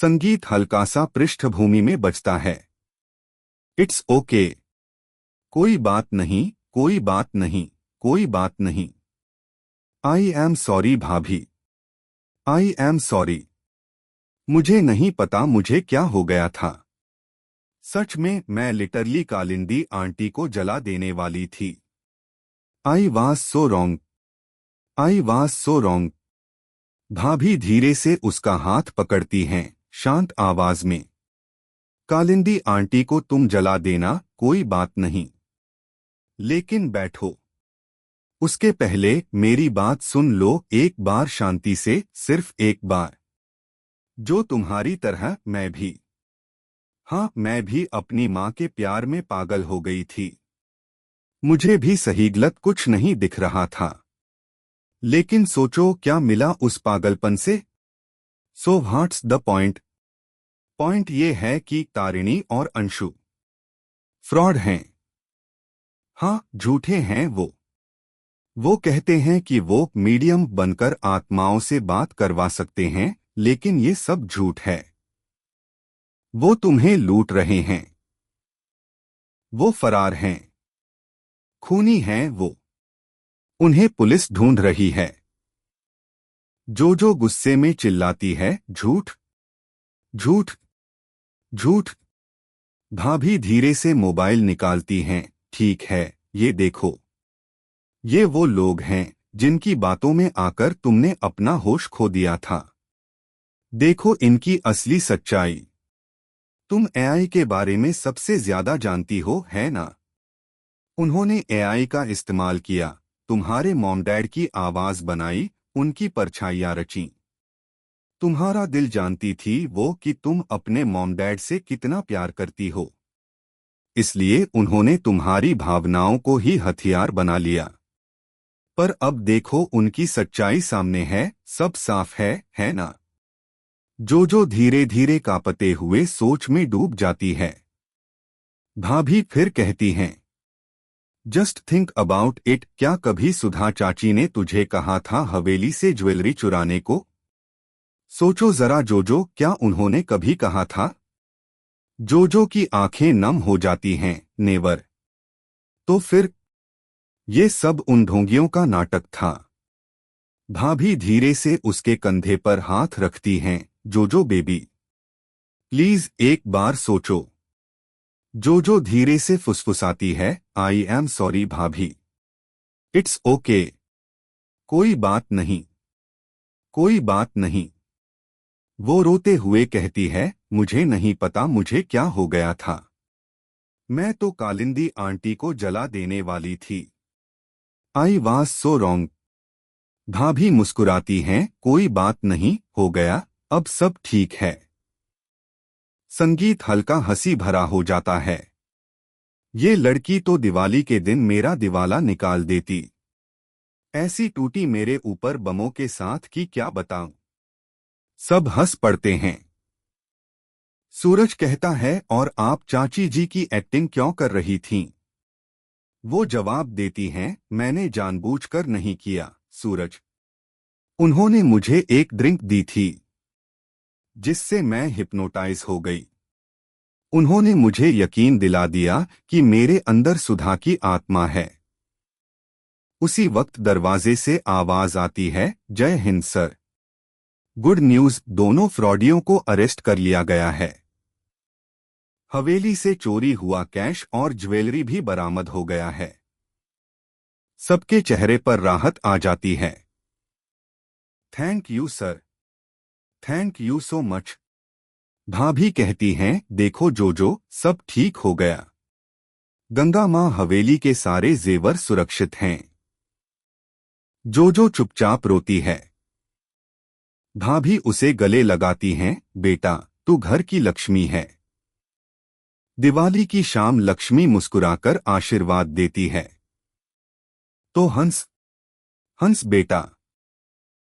संगीत हल्का सा पृष्ठभूमि में बजता है। It's okay. कोई बात नहीं, कोई बात नहीं, कोई बात नहीं। आई एम सॉरी भाभी। I am sorry. मुझे नहीं पता मुझे क्या हो गया था। सच में मैं लिटरली कालिंदी आंटी को जला देने वाली थी। I was so wrong. I was so wrong. भाभी धीरे से उसका हाथ पकड़ती हैं, शांत आवाज में। कालिंदी आंटी को तुम जला देना, कोई बात नहीं। लेकिन बैठो। उसके पहले मेरी बात सुन लो एक बार शांति से, सिर्फ एक बार। जो तुम्हारी तरह मैं भी। हाँ, मैं भी अपनी माँ के प्यार में पागल हो गई थी। मुझे भी सही गलत कुछ नहीं दिख रहा था। लेकिन सोचो क्या मिला उस पागलपन से। So what's the point. Point ये है कि तारिणी और अंशु फ्रॉड हैं। हाँ, झूठे हैं वो। वो कहते हैं कि वो मीडियम बनकर आत्माओं से बात करवा सकते हैं, लेकिन ये सब झूठ है। वो तुम्हें लूट रहे हैं। वो फरार हैं। खूनी हैं वो। उन्हें पुलिस ढूंढ रही है। जो गुस्से में चिल्लाती है, झूठ, झूठ, झूठ। भाभी धीरे से मोबाइल निकालती हैं। ठीक है, ये देखो। ये वो लोग हैं जिनकी बातों में आकर तुमने अपना होश खो दिया था। देखो इनकी असली सच्चाई। तुम एआई के बारे में सबसे ज्यादा जानती हो, है ना? उन्होंने एआई का इस्तेमाल किया, तुम्हारे मॉम डैड की आवाज बनाई, उनकी परछाइयां रची। तुम्हारा दिल जानती थी वो कि तुम अपने मॉम डैड से कितना प्यार करती हो। इसलिए उन्होंने तुम्हारी भावनाओं को ही हथियार बना लिया। पर अब देखो उनकी सच्चाई सामने है, सब साफ है ना? जो धीरे धीरे कांपते हुए सोच में डूब जाती है। भाभी फिर कहती हैं, जस्ट थिंक अबाउट इट। क्या कभी सुधा चाची ने तुझे कहा था हवेली से ज्वेलरी चुराने को? सोचो जरा जो क्या उन्होंने कभी कहा था? जो की आंखें नम हो जाती हैं, नेवर। तो फिर ये सब उन ढोंगियों का नाटक था। भाभी धीरे से उसके कंधे पर हाथ रखती हैं, जो बेबी, प्लीज एक बार सोचो। जो धीरे से फुसफुसाती है, आई एम सॉरी भाभी। It's okay. कोई बात नहीं, कोई बात नहीं। वो रोते हुए कहती है, मुझे नहीं पता मुझे क्या हो गया था। मैं तो कालिंदी आंटी को जला देने वाली थी। I was so wrong. भाभी मुस्कुराती हैं, कोई बात नहीं, हो गया, अब सब ठीक है। संगीत हल्का हंसी भरा हो जाता है। ये लड़की तो दिवाली के दिन मेरा दिवाला निकाल देती। ऐसी टूटी मेरे ऊपर बमों के साथ कि क्या बताऊं। सब हंस पड़ते हैं। सूरज कहता है, और आप चाची जी की एक्टिंग क्यों कर रही थीं? वो जवाब देती हैं, मैंने जानबूझकर नहीं किया, सूरज। उन्होंने मुझे एक ड्रिंक दी थी, जिससे मैं हिप्नोटाइज हो गई। उन्होंने मुझे यकीन दिला दिया कि मेरे अंदर सुधा की आत्मा है। उसी वक्त दरवाजे से आवाज आती है, जय हिंद सर। गुड न्यूज, दोनों फ्रॉडियों को अरेस्ट कर लिया गया है। हवेली से चोरी हुआ कैश और ज्वेलरी भी बरामद हो गया है। सबके चेहरे पर राहत आ जाती है। Thank you sir. Thank you so much. भाभी कहती हैं, देखो जो सब ठीक हो गया। गंगा मां हवेली के सारे जेवर सुरक्षित हैं। जो चुपचाप रोती है। भाभी उसे गले लगाती हैं, बेटा, तू घर की लक्ष्मी है। दिवाली की शाम लक्ष्मी मुस्कुराकर आशीर्वाद देती है। तो हंस, हंस बेटा।